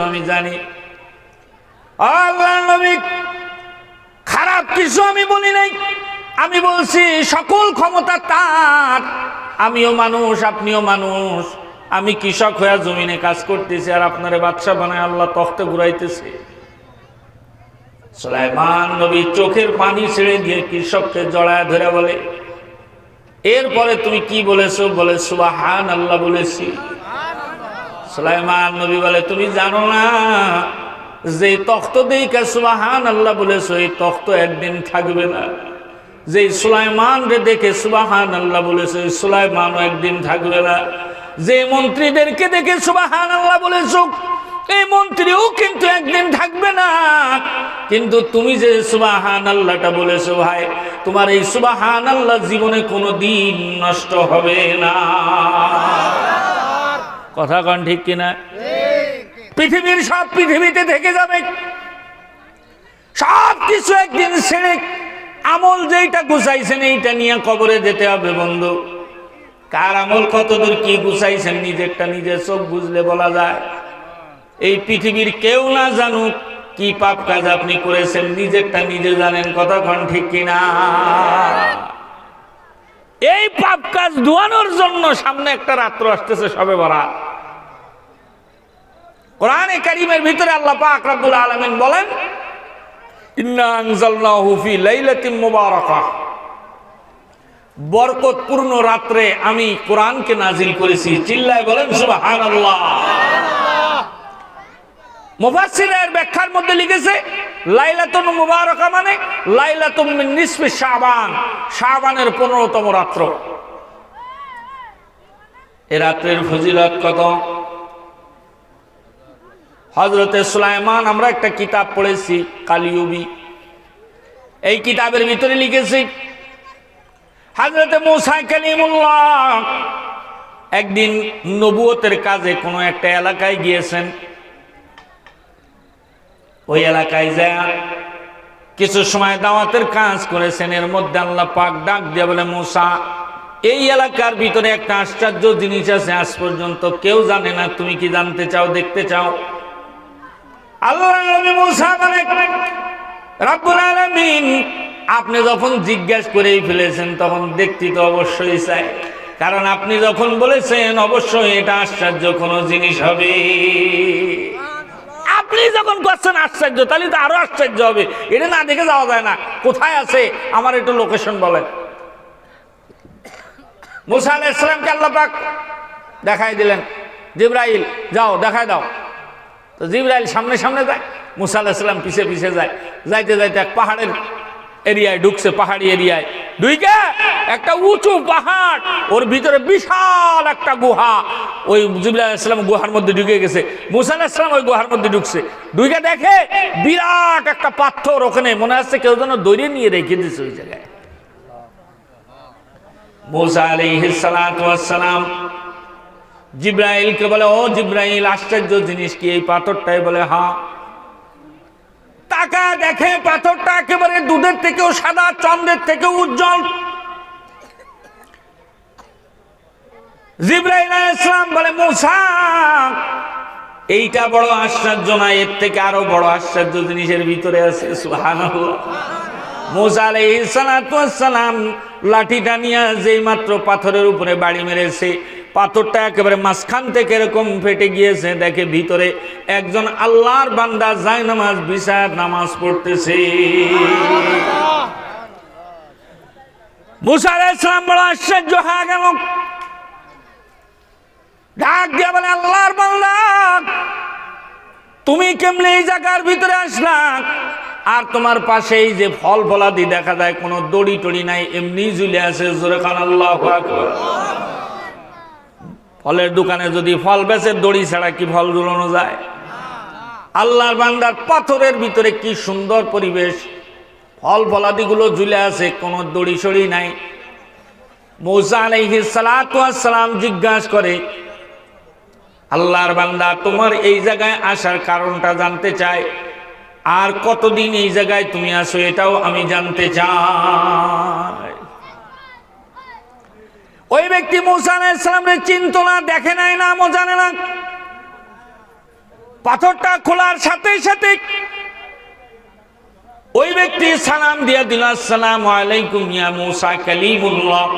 আমি জানি আল্লাহর নবী খারাপ কিছু আমি বলি নাই। আমি বলছি সকল ক্ষমতা তার, আমিও মানুষ আপনিও মানুষ। আমি কৃষক হয়ে জমিনে কাজ করতেছি আর আপনারে বাদশা বানায় আল্লাহ তখতে ঘুরাইতেছে। সুলাইমান নবী চোখের পানি ছেড়ে দিয়ে কৃষককে জড়ায় ধরে বলে, এরপরে তুমি কি বলেছো? বলে সুবহানাল্লাহ বলেছি। সুলাইমান নবী বলে, তুমি জানো না যে তখ্ত দেখে সুবহানাল্লাহ বলেছো, এই তখ্ত একদিন থাকবে না। যে সুলাইমান রে দেখে সুবহানাল্লাহ বলেছো, এই সুলাইমানও একদিন থাকবে না। যে মন্ত্রীদেরকে দেখে সুবহানাল্লাহ বলেছো, এই মন্ত্রীও কিন্তু একদিন থাকবে না। কিন্তু তুমি যে সুবহানাল্লাহটা বলেছো ভাই, তোমার এই সুবহানাল্লাহ জীবনে কোনো দিন নষ্ট হবে না। কথা কন ঠিক কিনা? পৃথিবীর সব পৃথিবীতে থেকে যাবে, সব কিছু একদিন ছেড়ে আমল যেটা গুছাইছেন এইটা নিয়ে কবরে যেতে হবে। বন্ধু, কার আমল কতদূর কি গুছাইছেন নিজেরটা নিজের চোখ বুঝলে বলা যায়। এই পৃথিবীর কেউ না জানুক কি পাপ কাজ আপনি করেছেন, নিজেরটা নিজে জানেন। কথা কন ঠিক কিনা? এই পাপ কাজ ধোয়ানোর জন্য সামনে একটা রাত্র আসতেছে, শবে বরাত। কোরআনে কারীমের ভিতরে আল্লাহ পাক রব্বুল আলামিন বলেন, ইন্না আনজালনাহু ফি লাইলাতিন মুবারাকাহ, বরকতপূর্ণ রাত্রে আমি কোরআনকে নাজিল করেছি। চিল্লায় বলেন সুবহানাল্লাহ। মুফাসসিরের ব্যাখ্যার মধ্যে লিখেছে লাইলাতুন মুবারাকা মানে লাইলাতুম মিন নিসফি শাবান, শাবানের 15তম রাত্র। এই রাত্রের ফজিলত কত! হযরতে সুলাইমান, আমরা একটা কিতাব পড়েছি কালিয়ুবি, এই কিতাবের ভিতরে লিখেছি হযরতে মূসা কালিমুল্লাহ একদিন নবুয়তের কাজে কোনো একটা এলাকায় গিয়েছেন। ওই এলাকায় যায় কিছু সময় দাওয়াতের কাজ করেছেন। এর মধ্যে আল্লাহ পাক ডাক দিয়ে বলে, মূসা, এই এলাকার ভিতরে একটা আশ্চর্য জিনিস আছে, আজ পর্যন্ত কেউ জানে না। তুমি কি জানতে চাও, দেখতে চাও? আল্লাহর নবী মূসা বলেন, রব্বুল আলামিন আপনি যখন জিজ্ঞাসা করেই ফেলেছেন তখন দেখতে তো অবশ্যই চাই, কারণ আপনি যখন বলেছেন অবশ্যই এটা আশ্চর্য কোনো জিনিস হবে। আপনি যখন করছেন আশ্চর্য, তাহলে তো আরো আশ্চর্য হবে। এটা না দেখে যাওয়া যায় না। কোথায় আছে আমার একটু লোকেশন বলেন। মূসা আলাইহিস সালামকে আল্লাহ পাক দেখাই দিলেন, জিবরাইল যাও দেখাই দাও। তো জিবরাইল সামনে সামনে যায়, মূসা আলাইহিস সালাম পিছে পিছে যায়। যাইতে যাইতে এক পাহাড়ের এরিয়ায় ঢুকছে, পাহাড়ি এরিয়ায় ঢুকে একটা উঁচু পাহাড়, ওর ভিতরে বিশাল একটা গুহা। ওই জিবরাইল আলাইহিস সালাম গুহার মধ্যে ঢুকে গেছে, মূসা আলাইহিস সালাম ওই গুহার মধ্যে ঢুকছে। ঢুকে দেখে বিরাট একটা পাথর, ওখানে মনে হচ্ছে কেউ যেন দড়ি নিয়ে রেখে দিচ্ছে ওই জায়গায়। মূসা আলাইহিস সালাতু ওয়াস সালাম জিবরাইলকে বলে, ও জিবরাইল, আশ্চর্য জিনিস কি এই পাথরটাই? বলে হ্যাঁ। টাকা দেখে পাথরটা একেবারে দুধের থেকেও সাদা, চন্দ্রের থেকেও উজ্জ্বল। জিবরাইল আলাইহিস সালাম বলে, মূসা, এইটা বড় আশ্চর্য না, এর থেকে আরো বড় আশ্চর্য জিনিসের ভিতরে আছে। সুবহানাল্লাহ। মূসা আলাইহিস সালাতু ওয়াস সালাম লাঠিটা নিয়ে যেই মাত্র পাথরের উপরে বাড়ি মেরেছে, পাথরটা একেবারে মাঝখান থেকে এরকম ফেটে গিয়েছে। দেখে ভিতরে একজন আল্লাহর বান্দা জায়নামাজ বিছায় নামাজ পড়তেছে। মূসা আলাইহিস সালাম বড় আশ্চর্য হয়ে গেল। ডাক দিয়ে বলে, আল্লাহর বান্দা, তুমি কেমনে এই জায়গার ভিতরে আসলা? আর তোমার পাশেই যে ফল ফলাদি দেখা যায়, কোনো দড়ি টড়ি নাই, এমনি ঝুলে আছে। জোরে কান আল্লাহু আকবার। ফলের দোকানে যদি ফল বেচে, দড়ি ছাড়া কি ফল ঝুলানো যায়? আল্লাহর বান্দার পাথরের ভিতরে কি সুন্দর পরিবেশ, ফল ফলাদিগুলো ঝুলে আছে, কোনো দড়ি সড়ি নাই। মূসা আলাইহিস সালাতু ওয়াস সালাম জিজ্ঞাসা করে, আল্লাহর বান্দা, তোমার এই জায়গায় আসার কারণটা জানতে চাই, আর কতদিন এই জায়গায় তুমি আসো এটাও আমি জানতে চাই। ওই ব্যক্তি মূসা আলাইহিস সালামের চিন্তা না, দেখে নাই, নামও জানে না। পাথরটা খোলার সাথে সাথে ওই ব্যক্তি সালাম দিয়ে দিল, আসসালামু আলাইকুম ইয়া মুসা কালিমুল্লাহ।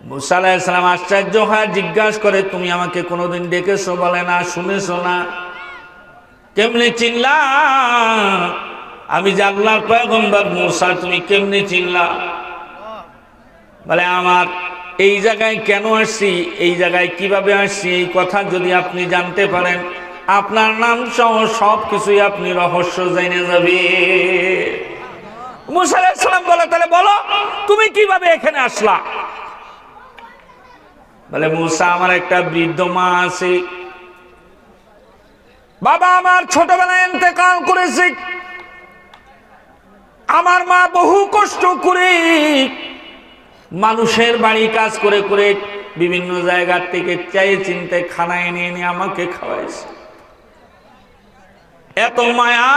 মুসা আলাইহিস সালাম আশ্চর্য হয়, জিজ্ঞাসা করে, তুমি আমাকে কোনোদিন ডেকেছো? বলে না। শুনেছো না? কেমনে চিনলা আমি যে আল্লাহর পয়গম্বর মুসা? তুমি কেমনে চিনলা? বলে, আমার এই জায়গায় কেন আসছি, এই জায়গায় কিভাবে আসছি, এই কথা যদি আপনি জানতে পারেন, আপনার নাম সহ সব কিছুই আপনি রহস্য জেনে যাবে। মুসা আলাইহিস সালাম বলে, তাহলে বলো তুমি কিভাবে এখানে আসলা? বলে, মুসা, আমার একটা বৃদ্ধ মা আছে, বাবা আমার ছোটবেলায় ইন্তেকাল করেছে। আমার মা বহু কষ্ট করে মানুষের বাড়ি কাজ করে করে বিভিন্ন জায়গা থেকে চাইয়ে চিনতে খানা এনে এনে আমাকে খাওয়াইছে। এত মায়া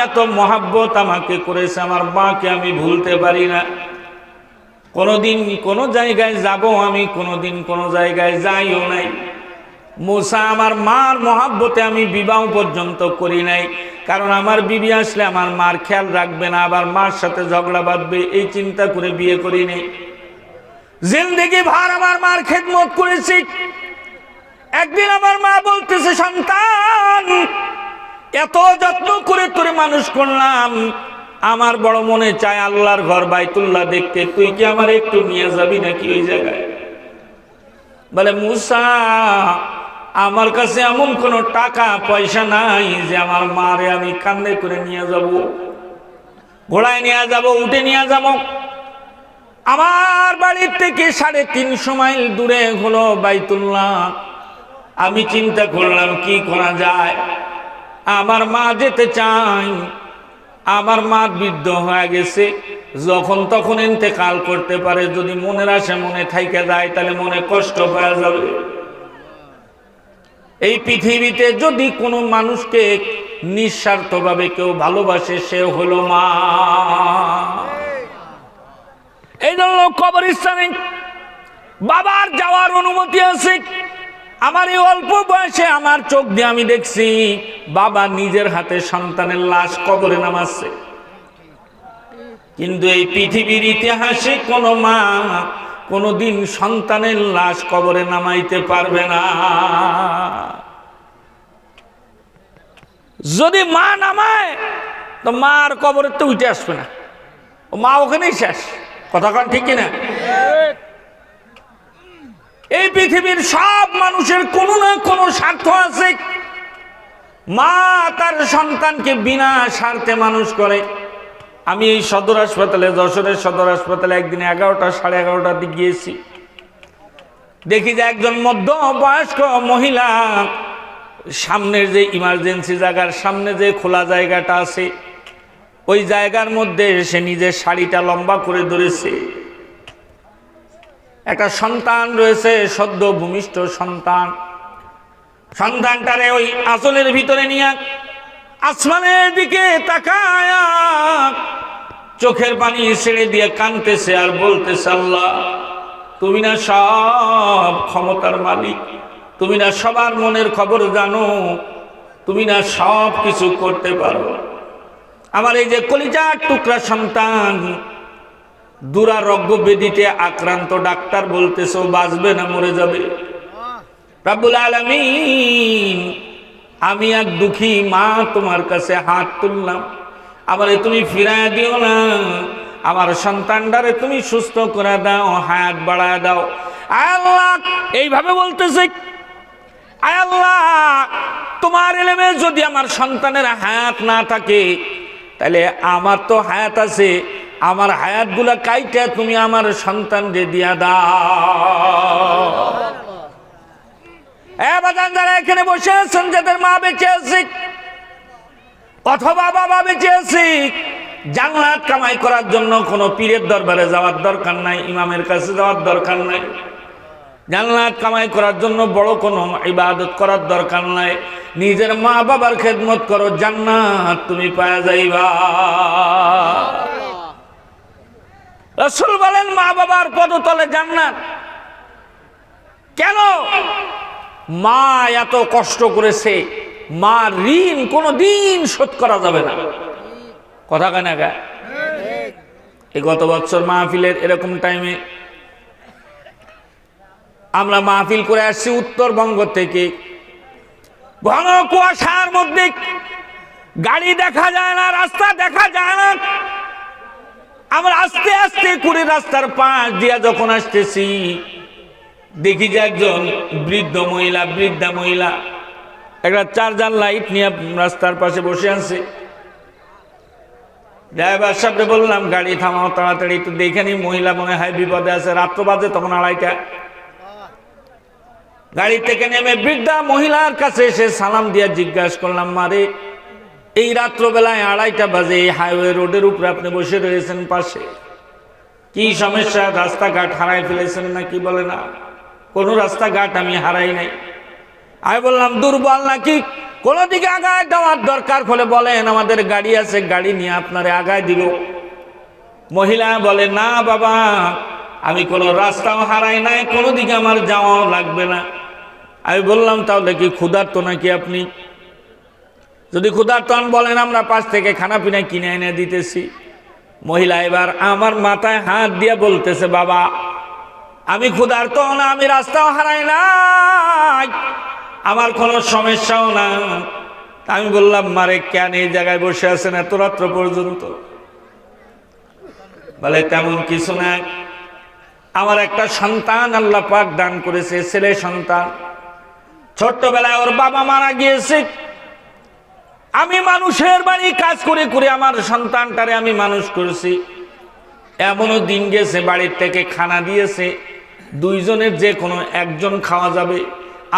এত মহাব্বত আমাকে করেছে, আমার মাকে আমি ভুলতে পারি না। কোনোদিন কোনো জায়গায় যাব, আমি কোনোদিন কোনো জায়গায় যাইও নাই। মুসা, আমার মার মহাব্বতে আমি বিবাহ পর্যন্ত করি নাই, কারণ আমার বিবি আসলে আমার মার খেয়াল রাখবে না, আবার মার সাথে ঝগড়া বাঁধবে, এই চিন্তা করে বিয়ে করি নাই। জিন্দেগি ভার আমার মার খেদমত করেছি। একদিন আমার মা বলতেছে, সন্তান, এত যত্ন করে তোরে মানুষ করলাম, আমার বড় মনে চায় আল্লাহর ঘর বাইতুল্লাহ দেখতে, তুই কি আমার একটু নিয়ে যাবি নাকি ওই জায়গায়? বলে, মুসা, আমার কাছে এমন কোনো টাকা পয়সা নাই যে আমার মারে আমি কান্দে করে নিয়ে যাব, ঘোড়ায় নিয়ে যাব, উঠে নিয়ে যাব। আমার বাড়ির থেকে 350 মাইল দূরে হলো বাইতুল্লাহ। আমি চিন্তা করলাম কি করা যায়। আমার মা যেতে চাই, আমার মা বৃদ্ধ হয়ে গেছে, যখন তখন ইন্তেকাল করতে পারে, যদি মনের আশা মনে থাইকে যায় তাহলে মনে কষ্ট পাওয়া যাবে। এই পৃথিবীতে যদি কোনো মানুষকে নিঃস্বার্থভাবে কেউ ভালোবাসে, সে হলো মা। এই জন্য কবরস্থানে বাবার যাওয়ার অনুমতি আছে। আমার এই অল্প বয়সে আমার চোখ দিয়ে আমি দেখছি বাবা নিজের হাতে সন্তানের লাশ কবরে নামাচ্ছে। কিন্তু এই পৃথিবীর ইতিহাসে কোনো মা কোনোদিন সন্তানের লাশ কবরে নামাইতে পারবে না। যদি মা নামায় তো মার কবরে তো উঠে আসবে না, ও মা ওখানেই শেষ। কথা কন ঠিক কিনা? এই পৃথিবীর সব মানুষের কোনো না কোনো স্বার্থ আছে। মা তার সন্তানকে বিনা স্বার্থে মানুষ করে। আমি এই সদর হাসপাতালে, যশোরের সদর হাসপাতালে একদিন 11টা 11:30টার দিকে গিয়েছি। দেখি যে একজন মধ্য বয়স্ক মহিলা সামনের যে ইমার্জেন্সি জায়গার সামনে যে খোলা জায়গাটা আছে, ওই জায়গার মধ্যে সে নিজের শাড়িটা লম্বা করে ধরেছে। একটা সন্তান রয়েছে, সদ্য ভূমিষ্ঠ সন্তান। সন্তানটারে ওই আঁচলের ভিতরে নিয়ে আসমানের দিকে তাকায় চোখের পানি ছেড়ে দিয়ে কাঁদতেছে আর বলতেছে, আল্লাহ, তুমি না সব ক্ষমতার মালিক, তুমি না সবার মনের খবর জানো, তুমি না সব কিছু করতে পারো। আমার এই যে কলিজার টুকরা সন্তান দুরারোগ্য ব্যাধিতে আক্রান্ত, ডাক্তার বলতেছে ও বাঁচবে না, মরে যাবে। রব্বুল আলামিন, আমি এক দুঃখী মা তোমার কাছে হাত তুললাম, আমারে তুমি ফিরায় দিও না, আমার সন্তানটারে তুমি সুস্থ করে দাও, হায়াত বাড়ায় দাও। আয় আল্লাহ, এইভাবে বলতেছে, আয় আল্লাহ, তোমার ইলমে যদি আমার সন্তানের হায়াত না থাকে, তাহলে আমার তো হায়াত আছে, আমার হায়াতগুলা কাইটা তুমি আমার সন্তানকে দিয়া দাও। বাজান, যারা এখানে বসে আছেন, যাদের মা বেঁচে আছে অথবা বাবা বেঁচে আছে, জান্নাত কামাই করার জন্য কোনো পীরের দরবারে যাওয়ার দরকার নাই, ইমামের কাছে যাওয়ার দরকার নাই। জান্নাত কামাই করার জন্য বড় কোনো ইবাদত করার দরকার নাই। নিজের মা বাবার খেদমত করো, জান্নাত তুমি পাওয়া যাইবা। রাসূল বলেন, মা বাবার পদতলে জান্নাত। কেন? মা এত কষ্ট করেছে, মা ঋণ কোনোদিন শোধ করা যাবে না। কথা কেন গা? এই গত বছর মাহফিলের এরকম টাইমে আমরা মাহফিল করে আসছি উত্তরবঙ্গ থেকে। ঘন কুয়াশার মধ্যে গাড়ি দেখা যায় না, রাস্তা দেখা যায় না। আমরা আস্তে আস্তে করে রাস্তার পাশ দিয়ে যখন আসতেছি, দেখি যে একজন বৃদ্ধা মহিলা একটা চার্জার লাইট নিয়ে রাস্তার পাশে বসে আছে। ড্রাইভার সাহেবকে বললাম গাড়ি থামাও, তাড়াতাড়ি একটু দেখে নি, মহিলা মনে হয় বিপদে আছে। রাত্র বাজে তখন 2:30। গাড়ি থেকে নেমে বৃদ্ধা মহিলার কাছে এসে সালাম দিয়ে জিজ্ঞাসা করলাম, মারে এই রাত্রবেলায় 2:30 বাজে এই হাইওয়ে রোডের উপরে আপনি বসে রয়েছেন পাশে, কি সমস্যা? রাস্তাঘাট হারাই ফেলেছেন না কি? বলে না, কোনো রাস্তাঘাট আমি হারাই নাই। আমি বললাম দুর্বল নাকি, কোন দিকে আগায় দেওয়ার দরকার হলে বলেন, আমাদের গাড়ি আছে, গাড়ি নিয়ে আপনারে আগায় দিব। মহিলা বলে, না বাবা, আমি কোনো রাস্তাও হারাই নাই, কোনো দিকে আমার যাওয়াও লাগবে না। আমি বললাম তাহলে কি ক্ষুধার্ত নাকি আপনি? যদি ক্ষুধার্ত হন বলেন, আমরা পাশ থেকে খানা পিনা কিনে এনে দিতেছি। মহিলা এবার আমার মাথায় হাত দিয়ে বলতেছে, বাবা আমি ক্ষুধার্ত না, আমি রাস্তাও হারাই নাই, আমার কোনো সমস্যাও না। আমি বললাম, মারে কেন এই জায়গায় বসে আছেন এত রাত্র পর্যন্ত? বলে তেমন কিছু না, আমার একটা সন্তান আল্লাহ পাক দান করেছে, ছেলে সন্তান। ছোট্টবেলায় ওর বাবা মারা গিয়েছে, আমি মানুষের বাড়ি কাজ করে করে আমার সন্তানটারে আমি মানুষ করেছি। এমনও দিন গেছে বাড়ির থেকে খানা দিয়েছে, দুইজনের যে কোনো একজন খাওয়া যাবে।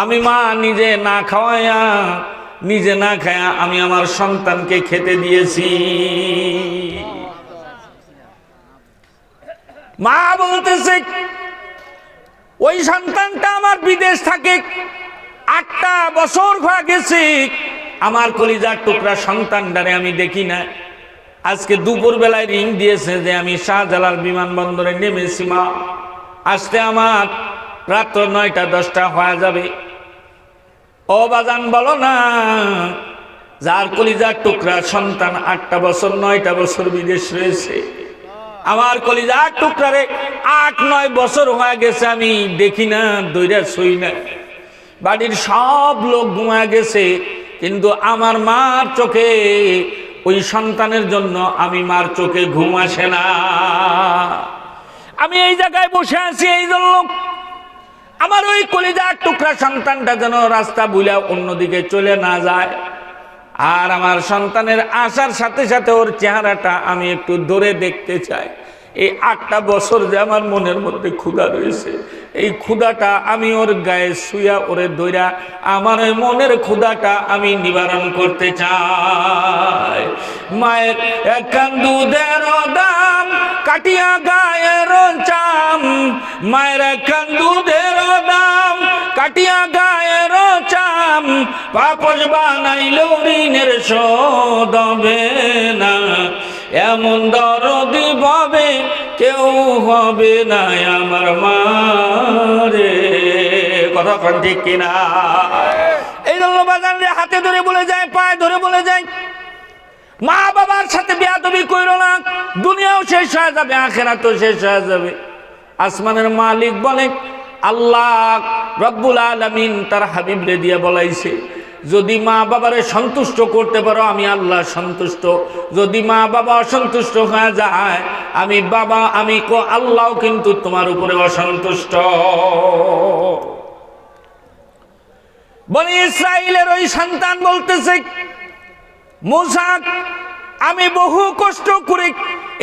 আমি মা নিজে না খাওয়ায়া, নিজে না খায়া আমি আমার সন্তানকে খেতে দিয়েছি। মা বলতেছে ওই সন্তানটা আমার বিদেশ থাকে, 8টা বছর হয়ে গেছে, আমার কলিজার টুকরা সন্তানটারে আমি দেখি না। আজকে দুপুর বেলায় রিং দিয়েছে যে আমি শাহজালাল বিমানবন্দরে নেমেছি মা, আসতে আমার রাত্র 9টা 10টা হয়ে যাবে। ও বাজান বলো না, যার কলিজার টুকরা সন্তান 8টা বছর 9টা বছর বিদেশ রয়েছে, আমার কলিজার টুকরারে 8-9 বছর হয়ে গেছে আমি দেখি না, দইরা শুই না। বাড়ির সব লোক ঘুমায় গেছে, কিন্তু আমার মার চোখে ওই সন্তানের জন্য আমি মার চোখে ঘুম আসে না। আমি এই জায়গায় বসে আছি এই জন্য আমার ওই কলিজার টুকরা সন্তানটা যেন রাস্তা ভুলে অন্যদিকে চলে না যায়। আর আমার সন্তানের আসার সাথে সাথে ওর চেহারাটা আমি একটু ধরে দেখতে চাই। এই 8টা বছর যে আমার মনের মধ্যে ক্ষুধা রয়েছে, এই ক্ষুধাটা আমি ওর গায়ে শুয়া ওরে ধইরা আমার মনের ক্ষুধাটা আমি নিবারণ করতে চাই। মায়ের একখান দুধের দাম কাটিয়া গায়ের চাম, মায়ের একখান দুধের দাম কাটিয়া গায়ের চাম, পাপস বানাইল ঋণের শোধ হবে না, এমন দরদি ভাবে কেউ হবে না আমার মারে। কথা কোন ঠিক কিনা? এই জন্য বাজারে হাতে ধরে বলে যায়, পায়ে ধরে বলে যায়, মা বাবার সাথে বেয়াদবি কইরো না, দুনিয়াও শেষ হয়ে যাবে, আখিরাতও শেষ হয়ে যাবে। আসমানের মালিক বলে, আল্লাহ রব্বুল আলামিন তার হাবিবরে দিয়ে বলাইছে, যদি মা বাবারে সন্তুষ্ট করতে পারো আমি আল্লাহ সন্তুষ্ট, যদি মা বাবা অসন্তুষ্ট হয়ে যায় আমি আল্লাহ কিন্তু তোমার উপরে অসন্তুষ্ট। বনি ইসরাইলের ওই সন্তান বলতেছে, মুসা আমি বহু কষ্ট করে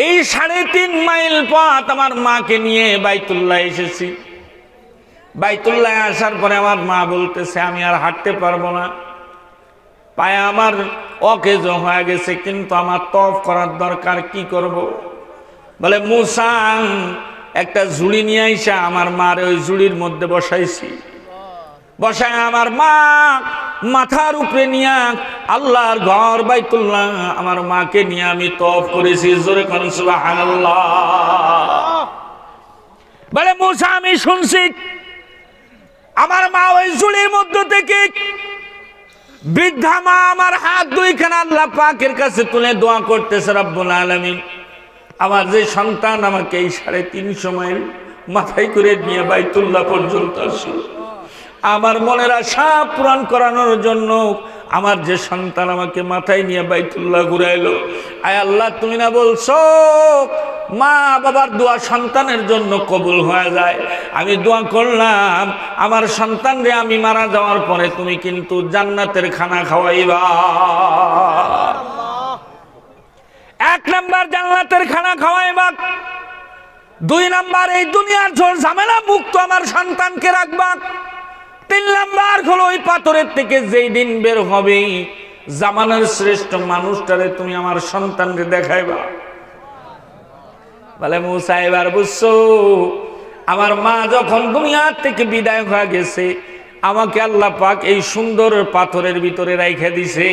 এই 3.5 মাইল পথ আমার মাকে নিয়ে বাইতুল্লাহ এসেছি। বাইতুল্লাহ আসার পরে আমার মা বলতেছে আমি আর হাঁটতে পারবো না, পায়ে আমার অকেজ হয়ে গেছে, কিন্তু আমার তওয়াফ করার দরকার, কি করব? বলে মুসা একটা ঝুড়ি নিয়ে আইসা আমার মার ওই ঝুড়ির মধ্যে বসাইছি, বসায় আমার মা মাথার উপরে নিয়ে আল্লাহর ঘর বাইতুল্লাহ আমার মাকে নিয়ে আমি তওয়াফ করেছি। জোরে কোন সুবহানাল্লাহ। বলে মুসা আমি শুনছি আমার মা ওই ঝুলির মধ্য থেকে বৃদ্ধা মা আমার হাত দুইখানা আল্লাহ পাকের কাছে তুলে দোয়া করতেছে, রব্বুল আলামিন আমার যে সন্তান আমাকে এই 350 মাইল মাথায় করে নিয়ে বাইতুল্লাহ পর্যন্ত আসলো, আমার মনের আশা পূরণ করানোর জন্য আমার যে সন্তান আমাকে মাথায় নিয়ে বাইতুল্লাহ ঘুরাইলো, আয় আল্লাহ তুমি না বলছো মা বাবার দোয়া সন্তানের জন্য কবুল হয়ে যায়। আমি দোয়া করলাম আমার সন্তান রে আমি মারা যাওয়ার পরে তুমি কিন্তু জান্নাতের খানা খাওয়াইবা। 1 নাম্বার জান্নাতের খানা খাওয়াইবা, 2 নাম্বার এই দুনিয়ার ঝড় ঝামেলা মুক্ত আমার সন্তানকে রাখবা, 3 নাম্বার হলো ওই পাথরের থেকে যেই দিন বের হবে জামানার শ্রেষ্ঠ মানুষটারে তুমি আমার সন্তানকে দেখাইবা। বলে মুসা এবার বুঝছো, আমার মা যখন দুনিয়ার থেকে বিদায় হয়ে গেছে আমাকে আল্লাহ পাক এই সুন্দর পাথরের ভিতরে রাইখা দিছে।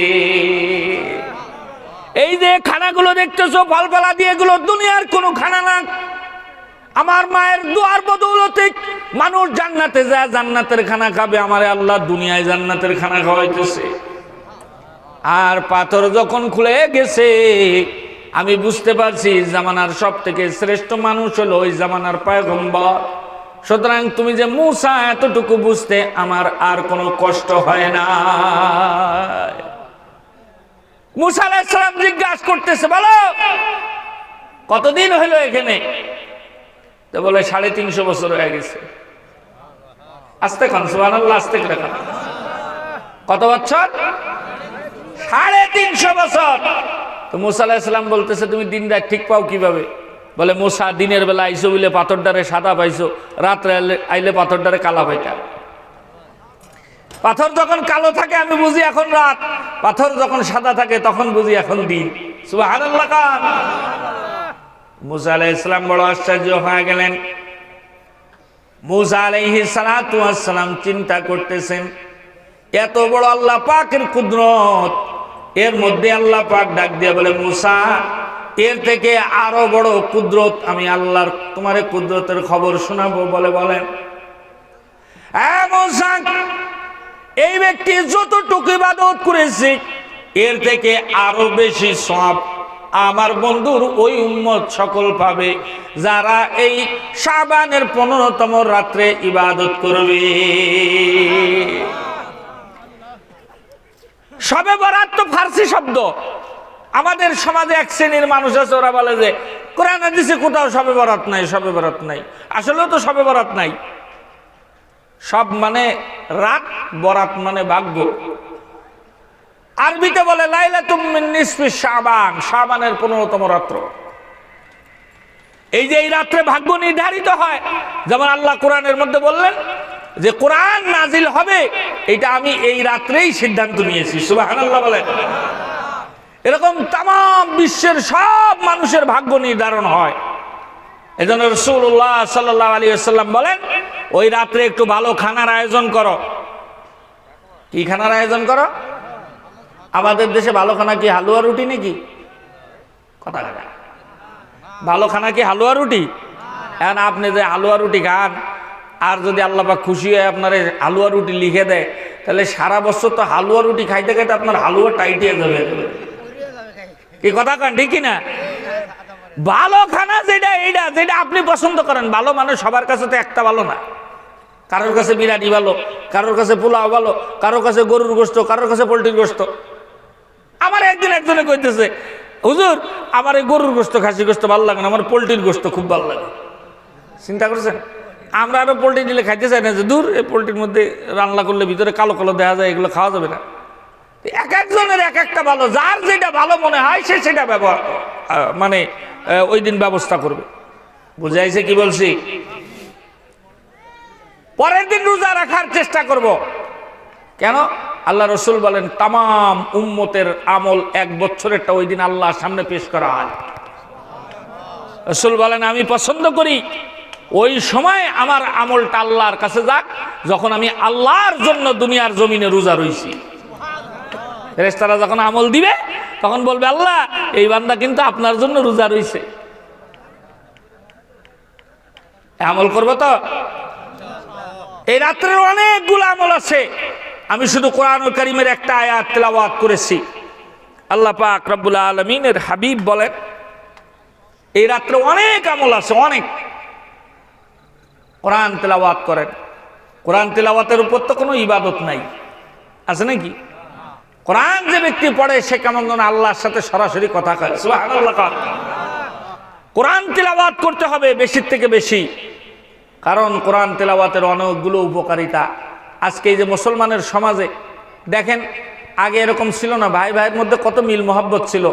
এই যে খানাগুলো দেখতেছো ফলফলা দিয়ে, এগুলো দুনিয়ার কোনো খানা না, আমার মায়ের দোয়ার বদৌলতে মানুষ জান্নাতে যায় জান্নাতের খানা খাবে, আমারে আল্লাহ দুনিয়ায় জান্নাতের খানা খাওয়াইতেছে। আর পাথর যখন খুলে গেছে আমি বুঝতে পারছি জামানার সব থেকে শ্রেষ্ঠ মানুষ হলো ওই জামানার পয়গম্বর। সুতরাং তুমি যে মুসা এতটুকু বুঝতে আমার আর কোনো কষ্ট হয় না। মুসা আলাইহিস সালাম জিজ্ঞাসা করতেছে, বলো কতদিন হলো এখানে? তো বলে 350 বছর হয়ে গেছে। আস্তে খান সুবহানাল্লাহ, আস্তে করে খান। কত বছর? 350 বছর। তো মুসা আলাইহিস সালাম বলতেছে তুমি দিন রাত ঠিক পাও কিভাবে? বলে মুসা দিনের বেলা আইসো বলে পাথরটারে সাদা পাইছো, রাত্রে আইলে পাথরটারে কালা পাইতা। পাথর যখন কালো থাকে আমি বুঝি এখন রাত, পাথর যখন সাদা থাকে তখন বুঝি এখন দিন। সুবহানাল্লাহ কান। মুসা আলাইহিস সালাম বড় আশ্চর্য হয়ে গেলেন। মুসা আলাইহিস সালাতু ওয়াস সালাম চিন্তা করতেছেন এত বড় আল্লাহ পাকের কুদরত, এর মধ্যে আল্লাহ পাক ডাক দিয়ে বলে মুসা এর থেকে আরো বড় কুদরত আমি আল্লাহর তোমারে কুদরতের খবর শোনাবো। বলে বলেন। মুসা এই ব্যক্তি যতটুকু ইবাদত করেছে এর থেকে আরো বেশি সওয়াব আমার বন্ধুর ওই উম্মত সকল পাবে যারা এই শাবানের 15তম রাত্রে ইবাদত করবে। শবে বরাত তো ফার্সি শব্দ। আমাদের সমাজে এক শ্রেণীর মানুষ আছে, ওরা বলে যে কোরআন হাদিসে কোথাও শবে বরাত নাই, শবে বরাত নাই। আসলেও তো শবে বরাত নাই। সব মানে রাত, বরাত মানে ভাগ্য। আরবিতে বলে লাইলাতুম মিন নিসফি শাবান, শাবানের 15তম রাত্র। এই যে এই রাত্রে ভাগ্য নির্ধারিত হয়, যেমন আল্লাহ কোরআনের মধ্যে বললেন যে কোরআন নাজিল হবে, এটা আমি এই রাত্রেই সিদ্ধান্ত নিয়েছি। সুবহানাল্লাহ বলেন। এরকম তাম বিশ্বের সব মানুষের ভাগ্য নির্ধারণ হয়। এজন্য রাসূলুল্লাহ সাল্লাল্লাহু আলাইহি ওয়াসাল্লাম বলেন ওই রাত্রে একটু ভালো খানার আয়োজন করো। কি খানার আয়োজন করো? আমাদের দেশে ভালো খানা কি হালুয়া রুটি নাকি? কথা কথা ভালো খানা কি হালুয়া রুটি? এখন আপনি যে হালুয়া রুটি খান, আর যদি আল্লাহ পাক খুশি হয়ে আপনার হালুয়া রুটি লিখে দেয়, তাহলে সারা বছর তো হালুয়া রুটি খাইতে খাইতে আপনার হালুয়া টাইটিয়ে যাবে। কি কথা কন, ঠিক না? ভালো খানা যেটা এইটা যেটা আপনি পছন্দ করেন। ভালো মানে সবার কাছে তো একটা ভালো না। কারোর কাছে বিরিয়ানি ভালো, কারোর কাছে পোলাও ভালো, কারোর কাছে গরুর গোশত, কারোর কাছে পোলট্রির গোশত। আমার একদিন একজনে কইতেছে, হুজুর আমার এই গরুর গোশত খাসি গোশত ভালো লাগে না, আমার পোলট্রির গোশত খুব ভালো লাগে। চিন্তা করছেন? আমরা আরো পোলট্রি দিলে খাইতে চাই না, যে দূর এই পোলট্রির মধ্যে রান্না করলে ভিতরে কালো কালো দেখা যায়, এগুলো খাওয়া যাবে না। এক একজনের এক একটা ভালো, যার যেটা ভালো মনে হয় সে সেটা ব্যবহার মানে ওই দিন ব্যবস্থা করবে। বুঝাইছে কি বলছি? পরের দিন রোজা রাখার চেষ্টা করব। কেন? আল্লাহ রসুল বলেন তাম উম্মতের আমল 1 বছরেরটা ওই দিন আল্লাহর সামনে পেশ করা হয়। রসুল বলেন আমি পছন্দ করি ওই সময় আমার আমলটা আল্লাহর কাছে যাক যখন আমি আল্লাহর জন্য দুনিয়ার জমিনে রোজা রইছি। ফেরেশতারা যখন আমল দিবে তখন বলবে আল্লাহ এই বান্দা কিন্তু আপনার জন্য রোজা রইছে। আমল করবো তো? এই রাত্রের অনেকগুলো আমল আছে। আমি শুধু কোরআনুল কারীমের একটা আয়াত তেলাওয়াত করেছি। আল্লাহ পাক রব্বুল আলামিনের হাবিব বলেন এই রাত্রে অনেক আমল আছে, অনেক। কোরআন তেলাওয়াত করেন। কোরআন তেলাওয়াতের উপর তো কোনো ইবাদত নাই, আছে নাকি? কোরআন যে ব্যক্তি পড়ে সে কেমন যেন আল্লাহর সাথে সরাসরি কথা কয়। সুবহানাল্লাহ। কোরআন তেলাওয়াত করতে হবে বেশির থেকে বেশি, কারণ কোরআন তেলাওয়াতের অনেকগুলো উপকারিতা। আজকে এই যে মুসলমানের সমাজে দেখেন, আগে এরকম ছিল না। ভাই ভাইয়ের মধ্যে কত মিল মহাব্বত ছিল,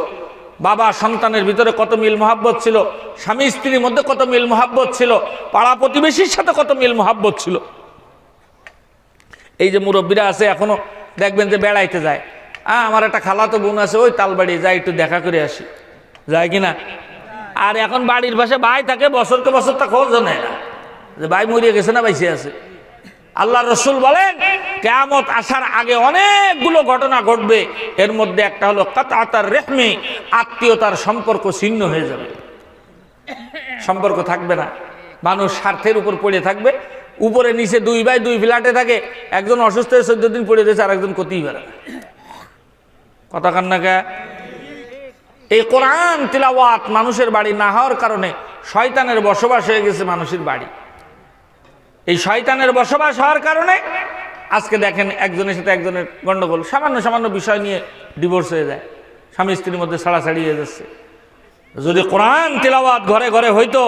বাবা সন্তানের ভিতরে কত মিল মহাব্বত ছিল, স্বামী স্ত্রীর মধ্যে কত মিল মহাব্বত ছিল, পাড়া প্রতিবেশীর সাথে কত মিল মহাব্বত ছিল। এই যে মুরব্বীরা আছে এখনো দেখবেন যে বেড়াইতে যায়, আমার একটা খালাতো বোন আছে ওই তালবাড়ি, যাই একটু দেখা করে আসি, যায় কিনা? আর এখন বাড়ির পাশে ভাই থাকে, বছরকে বছর তা খোঁজ নেয় না যে ভাই মরিয়ে গেছে না বাইসে আছে। আল্লাহ রসুল বলেন কিয়ামত আসার আগে অনেকগুলো ঘটনা ঘটবে, এর মধ্যে একটা হলো কাতআতার রেহমি, আত্মীয়তার সম্পর্ক ছিন্ন হয়ে যাবে, সম্পর্ক থাকবে না, মানুষ স্বার্থের উপর পড়ে থাকবে। উপরে নিচে দুই ভাই দুই ফ্ল্যাটে থাকে, একজন অসুস্থ হয়ে 14 দিন পড়ে রয়েছে, আর একজন কতিই বেড়া কথা কান্না কে। এই কোরআন তিলাওয়াত মানুষের বাড়ি না হওয়ার কারণে শয়তানের বসবাস হয়ে গেছে মানুষের বাড়ি। এই শয়তানের বসবাস হওয়ার কারণে আজকে দেখেন একজনের সাথে একজনের গন্ডগোল, সামান্য সামান্য বিষয় নিয়ে ডিভোর্স হয়ে যায়, স্বামী স্ত্রীর মধ্যে ছাড়াছাড়ি হয়ে যাচ্ছে। যদি কোরআন তিলাওয়াত ঘরে ঘরে হইতো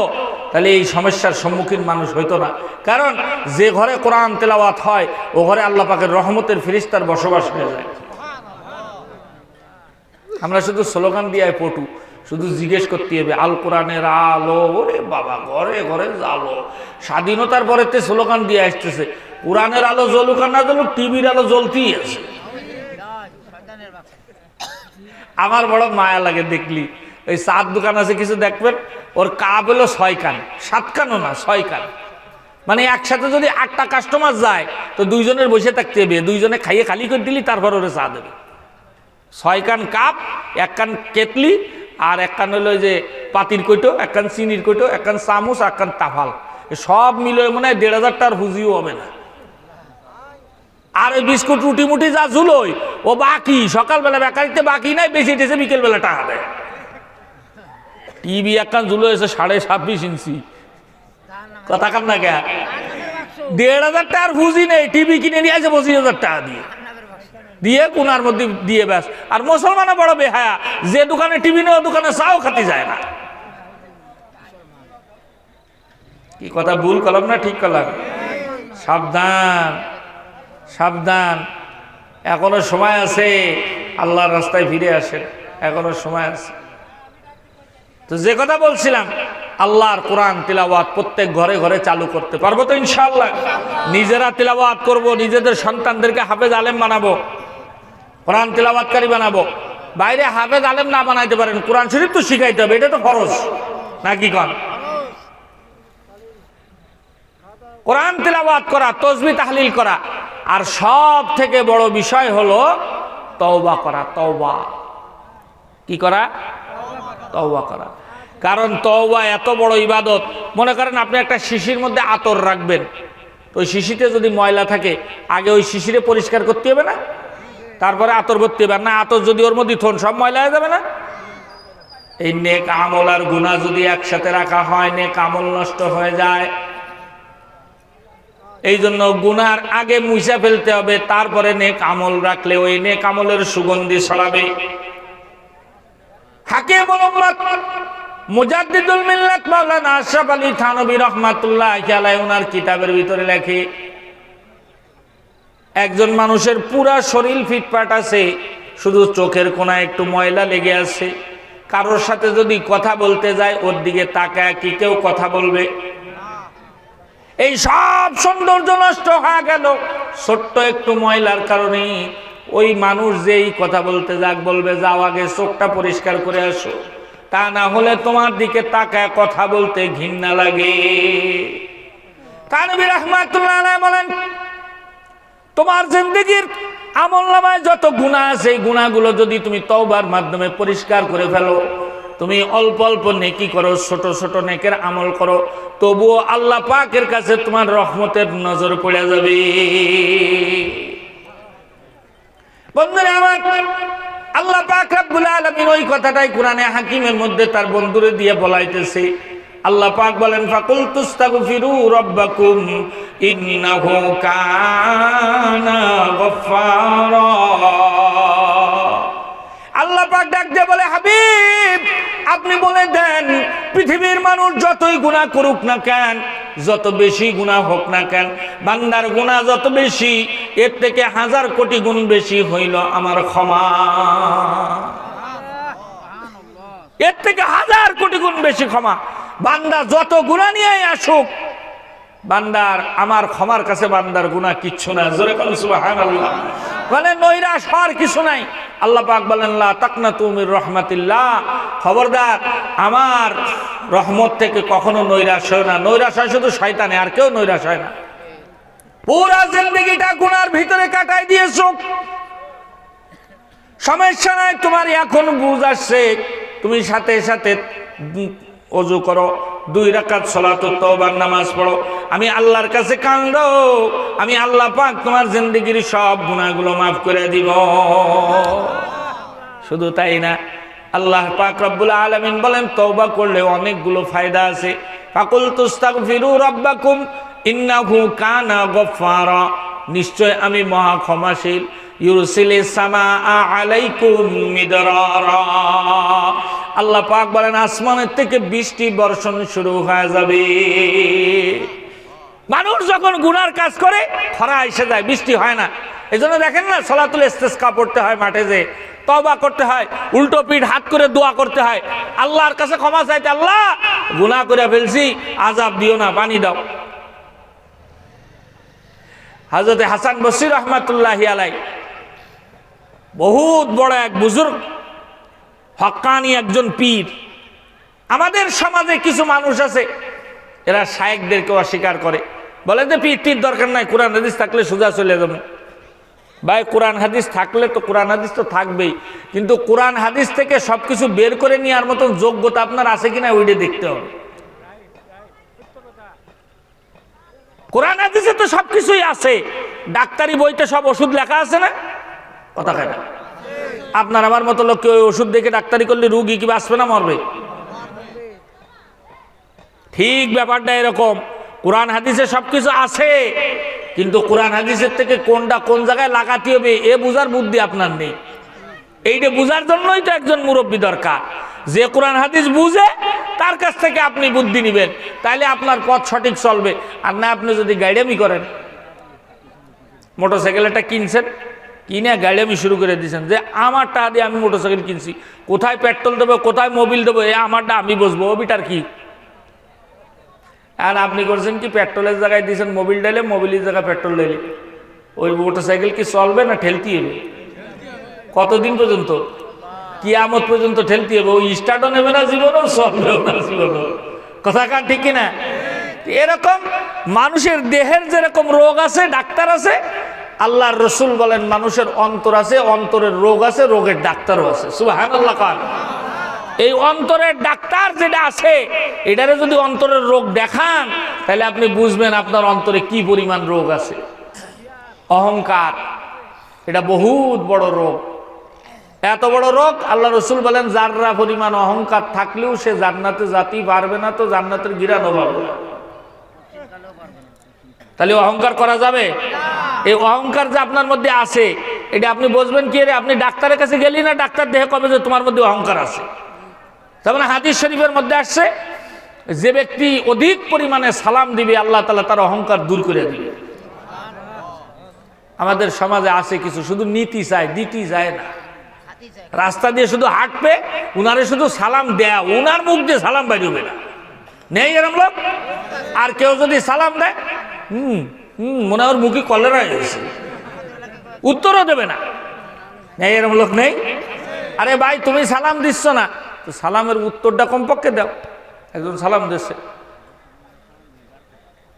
তাহলে এই সমস্যার সম্মুখীন মানুষ হইতো না। কারণ যে ঘরে কোরআন তিলাওয়াত হয় ও ঘরে আল্লাহ পাকের রহমতের ফেরেশতার বসবাস হয়ে যায়। আমরা শুধু স্লোগান দিয়ে পটু, শুধু জিজ্ঞেস করতে হবে আল কোরআনের আলো, ওরে বাবা ঘরে ঘরে আলো। স্বাধীনতার পরে স্লোগান দিয়ে আসতেছে কোরআনের আলো জ্বলুক আর না জ্বলুক, টিভির আলো জ্বলতেই আছে। আমার বড় মায়া লাগে দেখলি, ওই 7 দোকান আছে কিছু দেখবেন, ওর কাপ হলো 6 কান, 7 কানও না 6 কান। মানে একসাথে যদি 8টা কাস্টমার যায় তো 2 জনের বসে থাকতে হবে, 2 জনে খাইয়ে খালি করে দিলি তারপর ওরা চা দেবে। 6 কান কাপ, 1 কান কেতলি, আর 1 কান হলো যে পাতির কইটো, 1 কান চিনির কইটো, 1 কান চামচ, 1 কান তাফাল, সব মিলে মনে হয় 1500 টাকার হুজিও হবে না। আর ওই বিস্কুট রুটি মুটি যা ঝুলোই ও বাকি, সকালবেলা বেকারিতে বাকি নাই, বেশি টেসে বিকেলবেলা টাকা দেয়। টিভি 1 কান ঝুলো এসে 26.5 ইঞ্চি, কথা কান না কে। 1500 টাকার হুজি নেই, টিভি কিনে নিয়ে আসে 25,000 টাকা দিয়ে দিয়ে কোনার মধ্যে দিয়ে ব্যাস। আর মুসলমানও বড় বেহায়া, যে দোকানে টিভি নেই ও দোকানে চাও খাতে যায় না। কি কথা ভুল করলাম না ঠিক করলাম? সাবধান সাবধান, এখনো সময় আছে, আল্লাহর রাস্তায় ফিরে আসেন, এখনো সময় আছে। তো যে কথা বলছিলাম, আল্লাহর কোরআন তিলাওয়াত প্রত্যেক ঘরে ঘরে চালু করতে পারবো তো ইনশাআল্লাহ। নিজেরা তিলাওয়াত করব, নিজেদের সন্তানদেরকে হাফেজ আলেম বানাবো, কোরআন তিলাওয়াতকারী বানাবো। বাইরে হাফেজ আলেম না বানাইতে পারেন, কোরআন শরীফ তো শিখাইতে হবে, এটা তো ফরজ নাকি কন? কোরআন তিলাওয়াত করা, তাসবিহ তাহলিল করা, আর সব থেকে বড় বিষয় হলো তওবা করা। তওবা কি করা? তওবা করা। কারণ তওবা এত বড় ইবাদত। মনে করেন আপনি একটা শিশির মধ্যে আতর রাখবেন, তো ওই শিশিতে যদি ময়লা থাকে আগে ওই শিশিরে পরিষ্কার করতে হবে না, তারপরে আতর ভরতে হবে না? আতর যদি ওর মধ্যে থন সব ময়লা হয়ে যাবে না? এই নেক আমল আর গুনাহ যদি একসাথে রাখা হয়, নেক আমল নষ্ট হয়ে যায়। এই জন্য গুনার আগে মুছে ফেলতে হবে, তারপরে নেক আমল রাখলে ওই নেক আমলের সুগন্ধি ছড়াবে। হাকিমুল উম্মাত মুজাদ্দিদুল মিল্লাত মাওলানা আশরাফ আলী থানভী রাহমাতুল্লাহি আলাইহি ওনার কিতাবের ভিতরে লেখে, একজন মানুষের পুরা শরীর ফিটফাট আছে, শুধু চোখের কোনায় একটু ময়লা লেগে আছে। কারোর সাথে যদি কথা বলতে যায় ওর দিকে তাকায় কি কেউ কথা বলবে? এই সব সৌন্দর্য নষ্ট হয়ে গেল ছোট্ট একটু ময়লার কারণে। ওই মানুষ যেই কথা বলতে যাক বলবে যাও আগে চোখটা পরিষ্কার করে আসো, তা না হলে তোমার দিকে তাকায় কথা বলতে ঘৃণা লাগে। থানভী রাহমাতুল্লাহ আলাইহি বলেন, তোমার জিন্দেগীর আমলনামায় যত গুনাহ আছে এই গুনাহগুলো যদি তুমি তওবার মাধ্যমে পরিষ্কার করে ফেলো, তুমি অল্প অল্প নেকি করো, ছোট ছোট নেকের আমল করো, তবুও আল্লাহ পাকের কাছে তোমার রহমতের নজর পড়ে যাবে। বন্ধুরা আমার, আল্লাহ পাক রব্বুল আলামিন ওই কথাটাই কোরআনে হাকিমের মধ্যে তার বন্ধুরে দিয়ে বলাইতেছে। আল্লাহ পাক বলেন, ফাকুল তুস্তাগফিরু রাব্বাকুম ইন্নাহু কানা গফফারা। আল্লাহ পাক ডাক দিয়ে বলে, হাবিব আপনি বলে দেন, পৃথিবীর মানুষ যতই গুনাহ করুক না কেন, যত বেশি গুনাহ হোক না কেন, বান্দার গুনাহ যত বেশি, এর থেকে 1000 কোটি গুণ বেশি হইল আমার ক্ষমা। এর থেকে 1000 কোটি গুণ বেশি ক্ষমা। বান্দা যত গুনাহ নিয়ে আসুক, বান্দার আমার ক্ষমার কাছে বান্দার গুনাহ কিচ্ছু না। জোরে বলুন সুবহানাল্লাহ। মানে নৈরাশ হওয়ার কিছু নাই। আল্লাহ পাক বলেন, লা তাকনাতু মির রাহমাতিল্লাহ, খবরদার আমার রহমত থেকে কখনো নৈরাশ হয় না। নৈরাশ হয় শুধু শয়তানে, আর কেউ নৈরাশ হয় না। পুরা জিন্দেগিটা গুনার ভিতরে কাটাই দিয়েছো, সমস্যা নাই, তোমার এখন বুঝ আসছে, তুমি সাথে সাথে ওযু করো, 2 রাকাত সালাতুত তাওবার নামাজ পড়ো, আমি আল্লাহর কাছে কান্দো, আমি আল্লাহ পাক তোমার জিন্দেগির সব গুনাহগুলো মাফ করে দিব। শুধু তাই না, আল্লাহ পাক রব্বুল আলামিন বলেন, তওবা করলে অনেকগুলো ফায়দা আছে। ফাকুল তুস্তাগফিরু রাব্বাকুম ইন্নাহু কানা গফফারা, নিশ্চয় আমি মহা ক্ষমাশীল। ইউরসিলিস সামাআ আলাইকুম মিদরারা, আল্লাহ পাক বলেন আসমানের থেকে বৃষ্টি বর্ষণ শুরু হয়ে যাবে। মানুষ যখন গুনার কাজ করে খরা এসে যায়, বৃষ্টি হয় না। এজন্য দেখেন না, সালাতুল ইস্তিসকা পড়তে হয়, মাঠে যে তওবা করতে হয়, উল্টো পিঠ হাত করে দোয়া করতে হয়, আল্লাহর কাছে ক্ষমা চাইতে, আল্লাহ গুনাহ করে ফেলছি, আযাব দিও না, পানি দাও। হযরত হাসান বসরি রাহমাতুল্লাহি আলাইহি বহুত বড় এক বুজুর্গ, হক্কানি একজন পীর। আমাদের সমাজে কিছু মানুষ আছে, এরা শায়েখদেরকে অস্বীকার করে, বলে যে পীর দরকার নাই, কোরআন হাদিস থাকলে সোজা চলে যাবে। ভাই, কোরআন হাদিস থাকলে তো কোরআন হাদিস তো থাকবেই, কিন্তু কোরআন হাদিস থেকে সবকিছু বের করে নেওয়ার মতন যোগ্যতা আপনার আছে কিনা ওইটা দেখতে হবে। কোরআন হাদিসে তো সবকিছুই আছে, ডাক্তারি বইতে সব ওষুধ লেখা আছে না? কথা কয় না? আপনার আমার মতো লোক ওই ওষুধ দেখে ডাক্তারি করলে রোগী কি বাঁচবে না মরবে? ঠিক ব্যাপারটা এরকম, কোরআন হাদিসে সবকিছু আছে, কিন্তু কোরআন হাদিসের থেকে কোনটা কোন জায়গায় লাগাতে হবে এ বুঝার বুদ্ধি আপনার নেই। এইটা বুঝার জন্যই তো একজন মুরব্বী দরকার, যে কোরআন হাদিস বুঝে তার কাছ থেকে আপনি বুদ্ধি নেবেন, তাইলে আপনার পথ সঠিক চলবে। আর না, আপনি যদি গাইডামি করেন, মোটরসাইকেলটা কিনছেন, কিনে গাড়িয়ামি শুরু করে দিয়েছেন যে আমার টাকা দিয়ে আমি মোটরসাইকেল কিনছি, কোথায় পেট্রোল দেবো, কোথায় মোবিল দেবো, এ আমারটা আমি বসবো, ওবিটার কি? আর আপনি করছেন কি, পেট্রোলের জায়গায় দিয়েছেন মোবিল ডাইলে, মোবিলের জায়গায় পেট্রোল ডাইলে, ওই মোটরসাইকেল কি চলবে না ঠেলতে হবে? কতদিন পর্যন্ত? কিয়ামত পর্যন্ত ঠেলতে হবে। ওই স্টার্টও নেবে না জীবনও, চলবেও না জীবনও। কথা কার ঠিক কিনা? এরকম মানুষের দেহের যেরকম রোগ আছে, ডাক্তার আছে, আল্লাহর রসুল বলেন মানুষের অন্তর আছে, অন্তরের রোগ আছে, রোগের ডাক্তারও আছে। সুবহানাল্লাহ কান। এই অন্তরের ডাক্তার যেটা আছে, এটারে যদি অন্তরের রোগ দেখান, তাহলে আপনি বুঝবেন আপনার অন্তরে কি পরিমাণ রোগ আছে। অহংকার, এটা বহুত বড় রোগ, এত বড় রোগ। আল্লাহ রসুল বলেন যাররা পরিমাণ অহংকার থাকলেও সে জান্নাতে যেতেই পারবে না, তো জান্নাতের গিরানও পারবে না। তাহলে অহংকার করা যাবে? এই অহংকার যে আপনার মধ্যে আছে, এটা আপনি বুঝবেন কি রে? আপনি ডাক্তারের কাছে গেলি না, ডাক্তার দেখে কবে যে তোমার মধ্যে অহংকার আছে। তার মানে হাদিস শরীফের মধ্যে আসছে, যে ব্যক্তি অধিক পরিমাণে সালাম দিবে, আল্লাহ তাআলা তার অহংকার দূর করে দিবে। আমাদের সমাজে আছে কিছু, শুধু নীতি চায়, দিতে যায় না। রাস্তা দিয়ে শুধু হাঁটবে, উনারে শুধু সালাম দেয়া, উনার মুখ দিয়ে সালাম বেরোবে না। নেই এরম লোক? আর কেউ যদি সালাম দেয়, মনে হয় মুখে কলেরা হয়েছে, উত্তরও দেবে না। নেই এরম লোক? নেই? আরে ভাই, তুমি সালাম দিচ্ছ না, তো সালামের উত্তরটা কমপক্ষে দাও। একজন সালাম দিচ্ছে,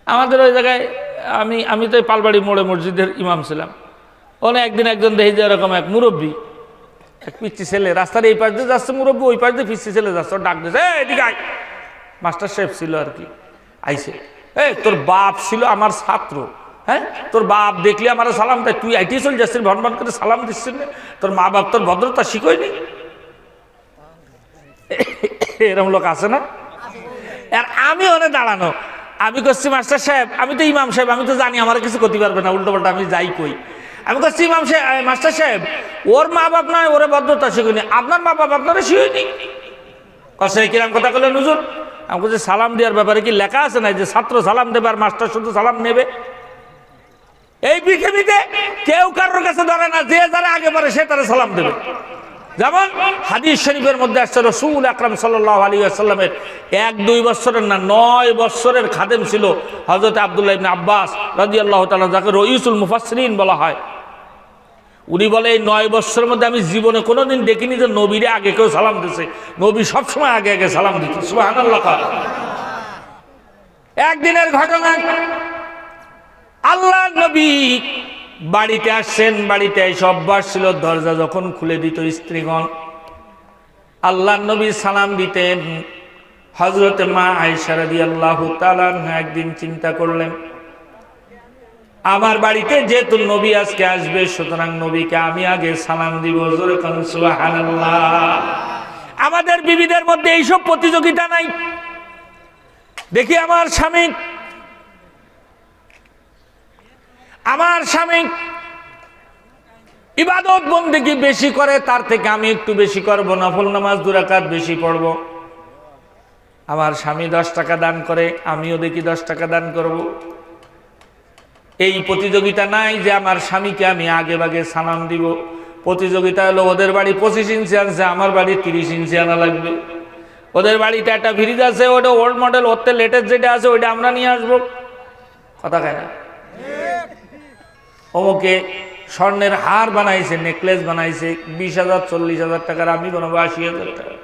আমাদের ওই জায়গায়, আমি তো পালবাড়ি মোড়ে মসজিদের ইমাম ছিলাম। একদিন একজন দেখি যে এরকম এক মুরব্বী এক পিচ্ছি ছেলে রাস্তার এই পাশ দিয়ে যাচ্ছে, মুরব্বী ওই পাশ দিয়ে পিচ্ছি ছেলে যাচ্ছে, ডাক দিয়েছে, এদিকে আয়। মাস্টার সাহেব ছিল আর কি, আইসে, তোর বাপ ছিল আমার ছাত্র, হ্যাঁ, তোর বাপ দেখলি আমার সালাম দেয়, তুই আইটি চল যাচ্ছিস ভন ভন করে সালাম দিচ্ছিস না, তোর মা বাপ তোর ভদ্রতা শিখোয়নি। এরকম লোক আছে না? আর আমি ওনে দাঁড়ানো, আমি করছি মাস্টার সাহেব, আমি তো ইমাম সাহেব, আমি তো জানি আমার কিছু করতে পারবে না, উল্টো পাল্টা আমি যাই কই। আমি করছি ইমাম সাহেব, মাস্টার সাহেব, ওর মা বাপ নয়, ওরে ভদ্রতা শিখুনি, আপনার মা বাপ আপনারা শিখুনি। কষে কিরাম কথা বলে নুজুর, আমি বলছি সালাম দেওয়ার ব্যাপারে কি লেখা আছে না যে ছাত্র সালাম দেবে আর মাস্টার শুধু সালাম নেবে? এই পৃথিবীতে কেউ কারোর কাছে ধরে না, যে যারা আগে পারে সে তারা সালাম দেবে। যেমন হাদিস শরীফের মধ্যে আসছে রাসূল আকরাম সাল্লাল্লাহু আলাইহি ওয়াসাল্লামের 1-2 বছরের না 9 বছরের খাদেম ছিল হযরত আব্দুল্লাহ ইবনে আব্বাস রাদিয়াল্লাহু তাআলা, যাকে রঈসুল মুফাসসিরিন বলা হয়। উনি বলে এই 9 বছরের মধ্যে আমি জীবনে কোনোদিন দেখিনি যে নবীরে আগে কেউ সালাম দিয়েছে, নবী সবসময় আগে আগে সালাম দিত। সুবহানাল্লাহ। একদিনের ঘটনা, আল্লাহ নবী বাড়িতে আসছেন, বাড়িতে এসে অভ্যাস ছিল দরজা যখন খুলে দিত স্ত্রীগণ, আল্লাহ নবী সালাম দিতেন। হযরতে মা আয়েশা রাদিয়াল্লাহু তাআলা একদিন চিন্তা করলেন, আমার বাড়িতে যেহেতু নবী আজকে আসবে, সুতরাং নবীকে আমি আগে সালাম দিব। জোরে কোন সুবহানাল্লাহ। আমাদের বিবিদের মধ্যে এইসব প্রতিযোগিতা নাই। দেখি আমার স্বামী ইবাদত বন্দেগী বেশি করে, তার থেকে আমি একটু বেশি করব, নফল নামাজ 2 রাকাত বেশি পড়ব। আমার স্বামী 10 টাকা দান করে, আমিও দেখি 10 টাকা দান করব। এই প্রতিযোগিতা নাই যে আমার স্বামীকে আমি আগে ভাগে সালাম দিব। প্রতিযোগিতা হলো ওদের বাড়ি 25 ইঞ্চি আনছে, আমার বাড়ি 30 ইঞ্চি আনা লাগবে। ওদের বাড়িতে একটা ফ্রিজ আছে, ওটা ওল্ড মডেল, ওতে লেটেস্ট যেটা আছে ওইটা আমরা নিয়ে আসবো। কথা কয় না? অমুকে স্বর্ণের হার বানাইছে, নেকলেস বানাইছে 20,000 40,000 টাকার, আমি বানাবো 80,000 টাকা।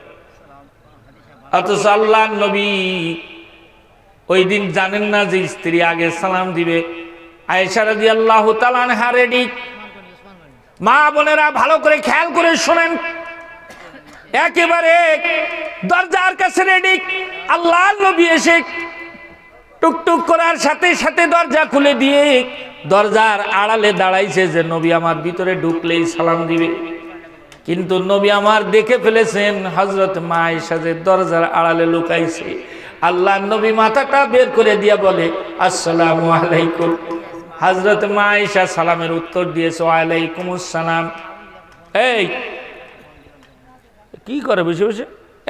অথচ আল্লাহ নবী ওই দিন জানেন না যে স্ত্রী আগে সালাম দিবে। আয়েশা রাদিয়াল্লাহু তাআলা আনহা রেডি। মা বোনেরা ভালো করে খেয়াল করে শোনেন, একেবারে দরজার কাছে রেডি। আল্লাহ নবী এসে টুকটুক করার সাথে সাথে দরজা খুলে দিয়ে দরজার আড়ালে দাঁড়াইছে যে নবী আমার ভিতরে ঢুকলেই সালাম দিবে। কিন্তু নবী আমার দেখে ফেলেছেন হযরত মা আয়েশা যে দরজার আড়ালে লুকাইছে। আল্লাহ নবী মাথাটা বের করে দিয়া বলে, আসসালামু আলাইকুম। হযরত মা আয়েশা সালামের উত্তর দিয়েছে, ওয়ালাইকুমুস সালাম। এই কি করে বসে বসে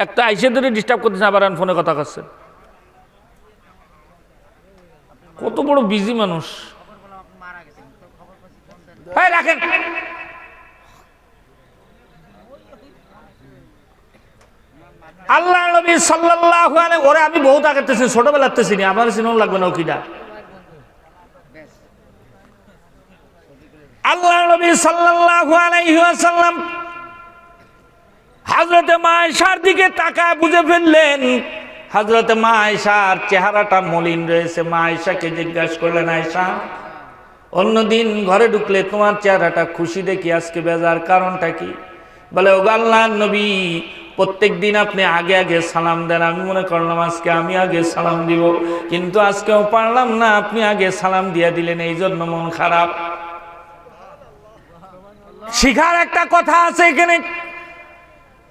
একটা আইসে ধরে ডিস্টার্ব করতেছে, আবার ফোনে কথা করছেন। কত বড় বিজি মানুষ। রাখেন। আল্লাহ নবী সাল্লাল্লাহু আলাইহি, ওরে আমি বহুত আগে থেকে ছোটবেলার থেকে চিনি, আমার চিনো লাগবে না ওকিটা। আল্লাহ নবী সাল্লাল্লাহু আলাইহি ওয়াসাল্লাম হযরতে মা আয়েশার দিকে তাকায় বুঝে ফেললেন হযরতে মা আয়েশার চেহারাটা মলিন রয়েছে। মা আয়েশাকে জিজ্ঞাসা করলেন, আয়েশা, অন্যদিন ঘরে ঢুকলে তোমার চেহারাটা খুশি দেখি, আজকে বেজার, কারণটা কি? বলে, ও আল্লাহর নবী, প্রত্যেক দিন আপনি আগে আগে সালাম দেন, আমি মনে করলাম আজকে আমি আগে সালাম দিব, কিন্তু আজকেও পারলাম না, আপনি আগে সালাম দিয়ে দিলেন, এই জন্য মন খারাপ। শিখার একটা কথা আছে এখানে।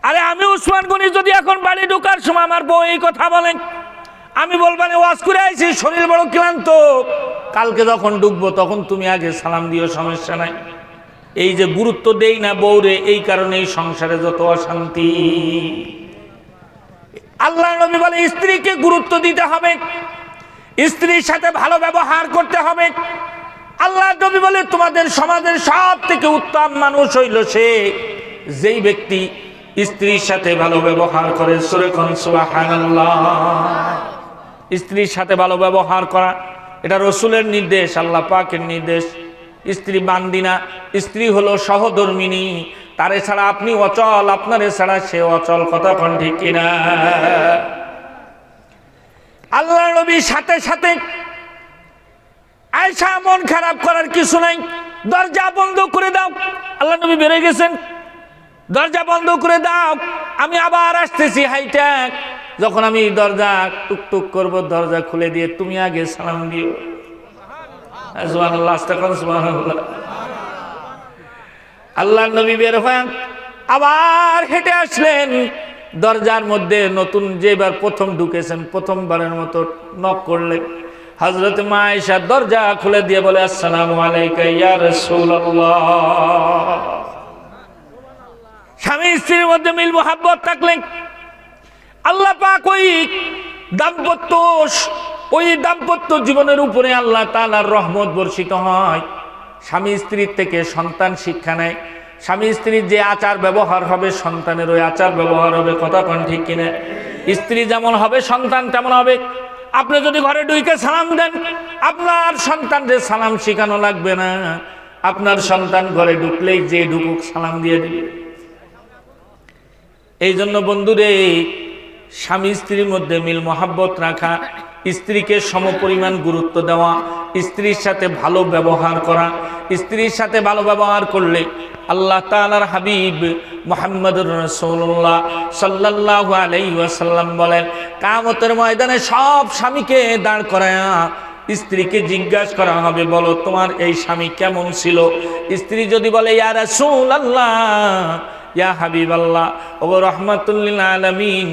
আরে আমি উসমান গনি যদি এখন বাড়ি ঢোকার সময় আমার বউ এই কথা বলেন, আমি বলবানি ওয়াজ করে আইছি, শরীর বড় ক্লান্ত, কালকে যখন ঢুকবো তখন তুমি আগে সালাম দিও, সমস্যা নাই। এই যে গুরুত্ব দেই না বউরে, এই কারণে এই সংসারে যত অশান্তি। আল্লাহ নবী বলে স্ত্রীকে গুরুত্ব দিতে হবে, স্ত্রীর সাথে ভালো ব্যবহার করতে হবে। আল্লাহ নবী বলে তোমাদের সমাজের সব থেকে উত্তম মানুষ হইল সে, যেই ব্যক্তি স্ত্রীর সাথে ভালো ব্যবহার করে। সূরা সুবহানাল্লাহ। স্ত্রীর সাথে ভালো ব্যবহার করা এটা রাসূলের নির্দেশ, আল্লাহ পাকের নির্দেশ। স্ত্রী বান্দি না, স্ত্রী হলো সহধর্মিনী, তারে ছাড়া আপনি অচল, আপনারে ছাড়া সে অচল। কথা কোন ঠিক কিনা? আল্লাহ নবীর সাথে সাথে আয়েশা, মন খারাপ করার কিছু নাই, দরজা বন্ধ করে দাও। আল্লাহ নবী বেরিয়ে গেছেন। দরজা বন্ধ করে দাও, আমি আবার আসতেছি হাইটা। যখন আমি দরজা টুকটুক করব, দরজা খুলে দিয়ে তুমি আগে সালাম দিও। সুবহানাল্লাহ, আস্তাগফিরুল্লাহ, সুবহানাল্লাহ। আল্লাহর নবী বের হয়ে আবার হেঁটে আসলেন। দরজার মধ্যে নতুন যেবার প্রথম ঢুকেছেন, প্রথমবারের মতো নক করলেন। হযরত মা আয়েশা দরজা খুলে দিয়ে বলে, আসসালামু আলাইকা ইয়া রাসূলুল্লাহ। স্বামী স্ত্রীর মধ্যে মিল মোহাব্বত থাকলে আল্লাহ পাক ওই দাম্পত্য জীবনের উপরে আল্লাহ তাআলার রহমত বর্ষিত হয়। স্বামী স্ত্রীর থেকে সন্তান শিক্ষা নেয়। স্বামী স্ত্রীর যে আচার ব্যবহার হবে, সন্তানের ওই আচার ব্যবহার হবে। কথা কোন ঠিক কিনা? স্ত্রী যেমন হবে সন্তান তেমন হবে। আপনি যদি ঘরে ঢুকে সালাম দেন, আপনার সন্তানদের সালাম শেখানো লাগবে না। আপনার সন্তান ঘরে ঢুকলেই যে ঢুকুক সালাম দিয়ে দিবে। এই জন্য বন্ধুরে, স্বামী স্ত্রীর মধ্যে মিল মোহাব্বত রাখা, স্ত্রীকে সমপরিমাণ গুরুত্ব দেওয়া, স্ত্রীর সাথে ভালো ব্যবহার করা। স্ত্রীর সাথে ভালো ব্যবহার করলে আল্লাহ তাআলার হাবিব মুহাম্মদুর রাসূলুল্লাহ সাল্লাল্লাহু আলাইহি ওয়াসাল্লাম বলেন, কিয়ামতের ময়দানে সব স্বামীকে দাঁড় করায়া স্ত্রীকে জিজ্ঞাসা করা হবে, বলো তোমার এই স্বামী কেমন ছিল? স্ত্রী যদি বলে ইয়া রাসূলুল্লাহ, ইয়া হাবিবাল্লাহ, ওগো রাহমাতুল লিল আলামিন,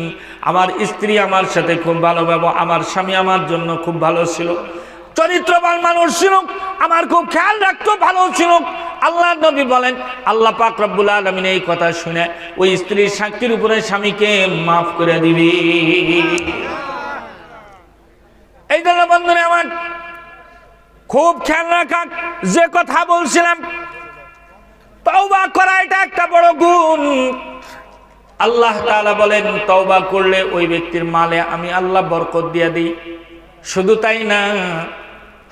আমার স্ত্রী আমার সাথে খুব ভালো ব্যবহার, আমার স্বামী আমার জন্য খুব ভালো ছিল, চরিত্রবান মানুষ ছিল, আমার খুব খেয়াল রাখতো, ভালো ছিল। আল্লাহর নবী বলেন, আল্লাহ পাক রব্বুল আলামিন এই কথা শুনে ওই স্ত্রীর সাক্ষীর উপরে স্বামীকে মাফ করে দিবে। এই জন্য বন্ধুরা আমার, খুব খেয়াল রাখা। যে কথা বলছিলাম, তওবা করা এটা একটা বড় গুণ। আল্লাহ তাআলা বলেন, তওবা করলে ওই ব্যক্তির মালে আমি আল্লাহ বরকত দিয়ে দিই। শুধু তাই না,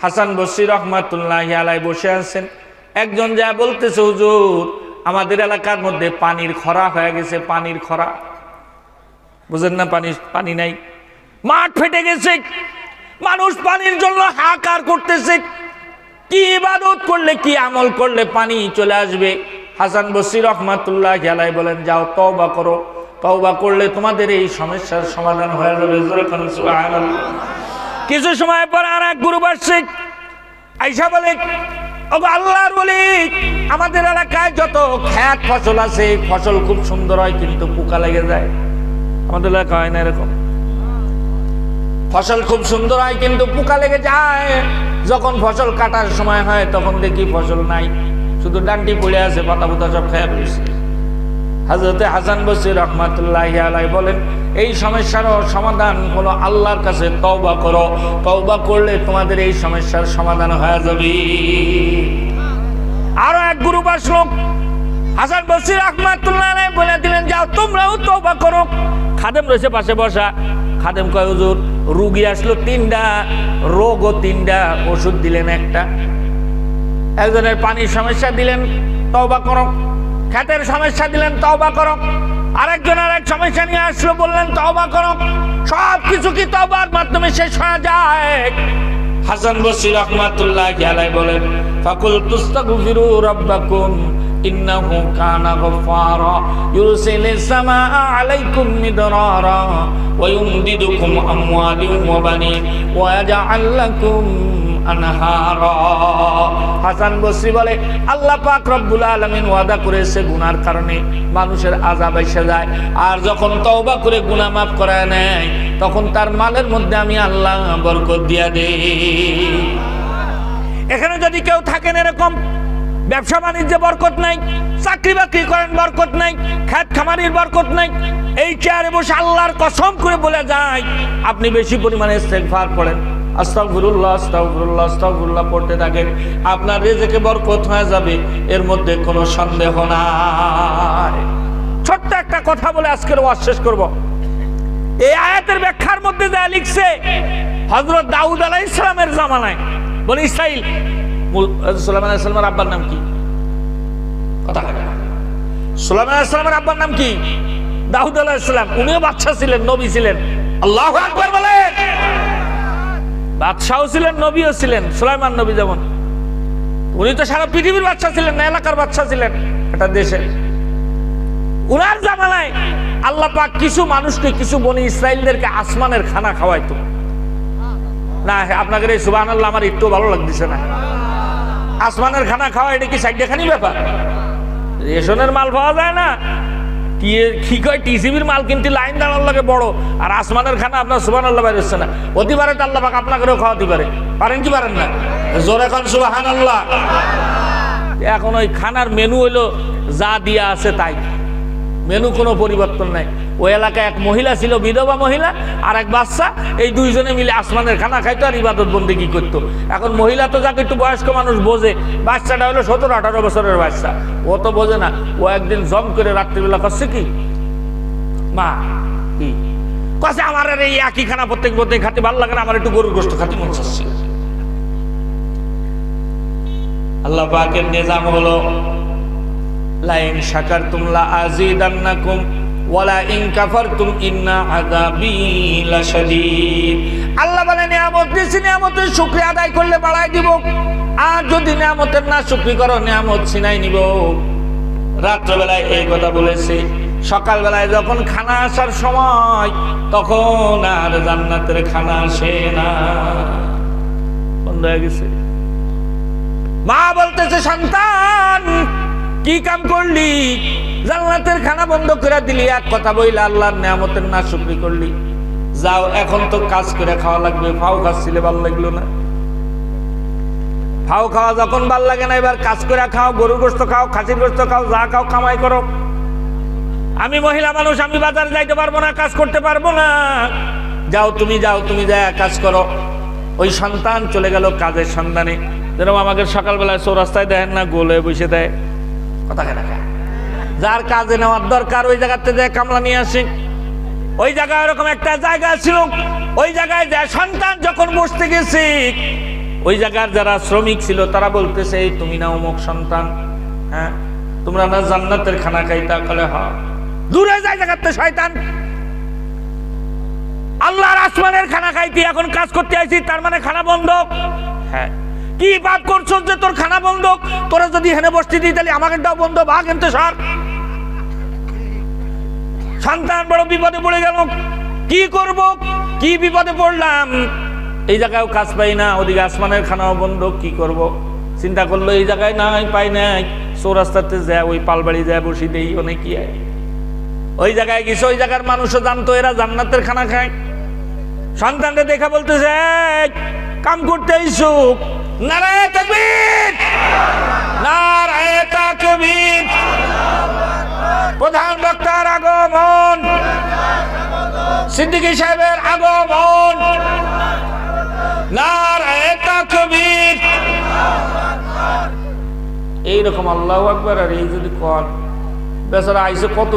হাসান বসরি রহমাতুল্লাহি আলাইহি বসে আছেন। একজন যা বলতেছে, হুজুর আমাদের এলাকার মধ্যে পানির খরা হয়ে গেছে। পানির খরা বুঝেন না? পানি নাই, মাঠ ফেটে গেছে, মানুষ পানির জন্য হাহাকার করতেছে। কি ইবাদত করলে, কি আমল করলে পানি চলে আসবে? হাসান বসরি রহমাতুল্লাহি আলাইহি বলেন, যাও তওবা করো। তওবা করলে তোমাদের এই সমস্যার সমাধান হয়ে যাবে। সুবহানাল্লাহ। কিছু সময় পর আর এক গ্রুপ আসছে, আইসা বলে, ওগো আল্লাহর ওলি, আমাদের এলাকায় যত ক্ষেত ফসল আছে, ফসল খুব সুন্দর হয় কিন্তু পোকা লেগে যায়। আমাদের এলাকা হয় না এরকম? ফসল খুব সুন্দর হয় কিন্তু পোকা লেগে যায়। যখন ফসল কাটার সময় হয় তখন দেখি ফসল নাই, শুধু ডান্ডি পড়ে আছে, পাতা পুতা সব খেয়ে ফেলেছে। হযরতে হাসান বসরি রাহমাতুল্লাহি আলাইহি বলেন, এই সমস্যার সমাধান হলো আল্লাহর কাছে তওবা করো। তওবা করলে তোমাদের এই সমস্যার সমাধান হয়ে যাবে। আরো এক গ্রুপ আসলো, হাসান বসরি রাহমাতুল্লাহি আলাইহি বলে দিলেন, যাও তোমরাও তওবা করো। খাদেম রয়েছে পাশে বসা। খাদেম কয়, হুজুর রোগী আসলো 3টা, রোগও 3টা, ওষুধ দিলেন একটা। একজনের পানির সমস্যা দিলেন, তওবা করো। ক্ষেতের সমস্যা দিলেন, তওবা করো। আরেকজন আরেক সমস্যা নিয়ে আসলো, বললেন তওবা করো। সব কিছু কি তওবার মাধ্যমে শেষ হয়ে যায়? হাসান বসরি রাহমাতুল্লাহি আলাইহি বলেন, ফাকুল তুস্তাগফিরু রাব্বাকুম ইন্নাহু কানা গফফারা ইউরসিলিস সামাআ আলাইকুম মিদরারা ওয়া ইউমদিদুকুম আমওয়ালিন ওয়া বানিন ওয়া ইয়াজআল লাকুম আনহারা। হাসান বসরি বলে, আল্লাহ পাক রব্বুল আলামিন ওয়াদা করেছে গুনার কারণে মানুষের আযাব এসে যায়, আর যখন তওবা করে গুনাহ মাফ করায় নেয় তখন তার মালের মধ্যে আমি আল্লাহ বরকত দিয়া দেই। এখানে যদি কেউ থাকেন এরকম, ব্যবসা বাণিজ্যে বরকত নাই, চাকরি বাকরি করেন বরকত নাই, খেত খামারির বরকত নাই, এই চেয়ারে বসে আল্লাহর কসম করে বলে যায়, আপনি বেশি পরিমাণে ইস্তেগফার পড়েন, আস্তাগফিরুল্লাহ আস্তাগফিরুল্লাহ আস্তাগফিরুল্লাহ পড়তে থাকেন, আপনার রিজিকে বরকত হয়ে যাবে, এর মধ্যে কোনো সন্দেহ নাই। ছোট্ট একটা কথা বলে আজকের ওয়াজ শেষ করব। এই আয়াতের ব্যাখ্যার মধ্যে যা লিখছে, হযরত দাউদ আলাইহিস সালামের জামানায় বনি ইসরাইল, সুলাইমান আলাইহিস সালামের আব্বার নাম কি? কথা হবে না। সুলাইমান আলাইহিস সালামের আব্বার নাম কি? দাউদ আলাইহিস সালাম। উনিও বাদশা ছিলেন, নবী ছিলেন। আল্লাহু আকবার বলেন। বাদশাও ছিলেন, নবীও ছিলেন। সুলাইমান নবী যেমন, উনি তো সারা পৃথিবীর বাদশা ছিলেন না, এলাকার বাদশা ছিলেন একটা দেশে। উনার জামানায় আল্লাহ পাক কিছু মানুষকে, কিছু বনি ইসরায়েলদেরকে আসমানের খানা খাওয়াইতো না। আপনাদের এই সুবহানাল্লাহ আমার একটু ভালো লাগতেছে না। আসমানের খানা খাওয়া এটা কি সাইডখানি ব্যাপার? রেশনের মাল পাওয়া যায় না, কি কয় টিসিবির মাল কিনতে লাইন দাঁড়ার লাগে বড়, আর আসমানের খানা আপনার সুবহানাল্লাহ বাইরে হচ্ছে না। অতি পারে তো আল্লাহ পাক আপনাকেও খাওয়াতে পারে, পারেন কি পারেন না? জোরে কোন সুবহানাল্লাহ। এখন ওই খানার মেনু হইলো যা দিয়া আছে তাই, মেনু কোনো পরিবর্তন নাই। ওই এলাকায় এক মহিলা ছিল, বিধবা মহিলা, আর এক বাচ্চা, এই দুইজনে মিলে আসমানের খানা খাইতো আর ইবাদত বন্দেগী করতো। এখন মহিলা তো যাকে একটু বয়স্ক মানুষ বোঝে, বাচ্চাটা হলো 17-18 বছরের বাচ্চা, ও তো বোঝে না। ও একদিন জম করে রাত্রিবেলা করছে কি, মা কি কছে, আমার আর এই একই খানা প্রত্যেক খাতে ভালো লাগে না, আমার একটু গরুর গোশত খাতে মন চাচ্ছে। আল্লাহ পাকের নিজাম হলো লাইন শাকারতুম লা আযীদান্নাকুম ওয়ালা ইন কাফারতুম ইন্না আযাবী লাশাদীদ। আল্লাহ বলে নিয়ামত দিয়েছি, নিয়ামতের শুকরিয়া আদায় করলে বাড়াই দিব, আর যদি নিয়ামতের না শুকরি করো নিয়ামত ছিনাই নিব। রাত্রবেলায় এই কথা বলেছে, সকালবেলায় যখন খানা আসার সময় তখন আর জান্নাতের খানা আসে না, বন্ধ হয়ে গেছে। মা বলতেছে, সন্তান কি কাম করলি, জান্নাতের খানা বন্ধ করে দিলি, এক কথা বইলা আল্লাহর নিয়ামতের না শুকরি করলি। যাও এখন তো কাজ করে খাওয়া লাগবে। ফাও খাচ্ছিলে ভাল লাগলো না, ফাও খাওয়া যখন ভাল লাগে না, এবার কাজ করে খাও, গরুর গোশত খাও, খাসির গোশত খাও, যা খাও কামাই করো। আমি মহিলা মানুষ, আমি বাজারে যাইতে পারবো না, কাজ করতে পারবো না। যাও তুমি, যাও তুমি, যা কাজ করো। ওই সন্তান চলে গেল কাজের সন্ধানে। যেরকম আমাকে সকালবেলায় চৌরাস্তায় দেখেন না, গোলে বসে দেয়, কথা দেখা, যার কাজে নেওয়ার দরকার ওই জায়গাতে যায় কামলা নিয়ে আসে। ওই জায়গায় এরকম একটা জায়গা ছিল, ওই জায়গায় যায় সন্তান যখন বসতে গেছে, ওই জায়গার যারা শ্রমিক ছিল তারা বলতেছে, এই তুমি না অমুক সন্তান, হ্যাঁ তোমরা না জান্নাতের খানা খাইতা? কলে হ্যাঁ। দূরে যায় জায়গাতে শয়তান, আল্লাহর আসমানের খানা খাইতি, এখন কাজ করতে আইছি, তার মানে খানা বন্ধ? হ্যাঁ। কি পাপ করছো যে তোর খানা বন্ধ? তোরা যদি হেনে বসতে দিই তাহলে আমাকেটাও বন্ধ, ভাগ এনতে সর। সন্তান বড় বিপদে পড়ে গেল, কি করব, কি বিপদে পড়লাম, এই জায়গায়ও কাজ পাই না, ওদিকে আসমানের খানাও বন্ধ, কি করব? চিন্তা করলো এই জায়গায় নাই, পাই নাই, চৌরাস্তাতে যায়, ওই পালবাড়ি যায় বসি দেই অনেক। ওই জায়গায় গেছে, ওই জায়গার মানুষও জানতো এরা জান্নাতের খানা খায়। সন্তানটা দেখা বলতেছে, কাম করতে আইছো, নারায়ে তাকবীর, নারায়ে তাকবীর, প্রধান বক্তার আগমন, সিদ্দিকী সাহেবের আগমন, নারায়ে তাকবীর। এইরকম আল্লাহু আকবার। আর এই যদি কর, বেচারা আইসে কত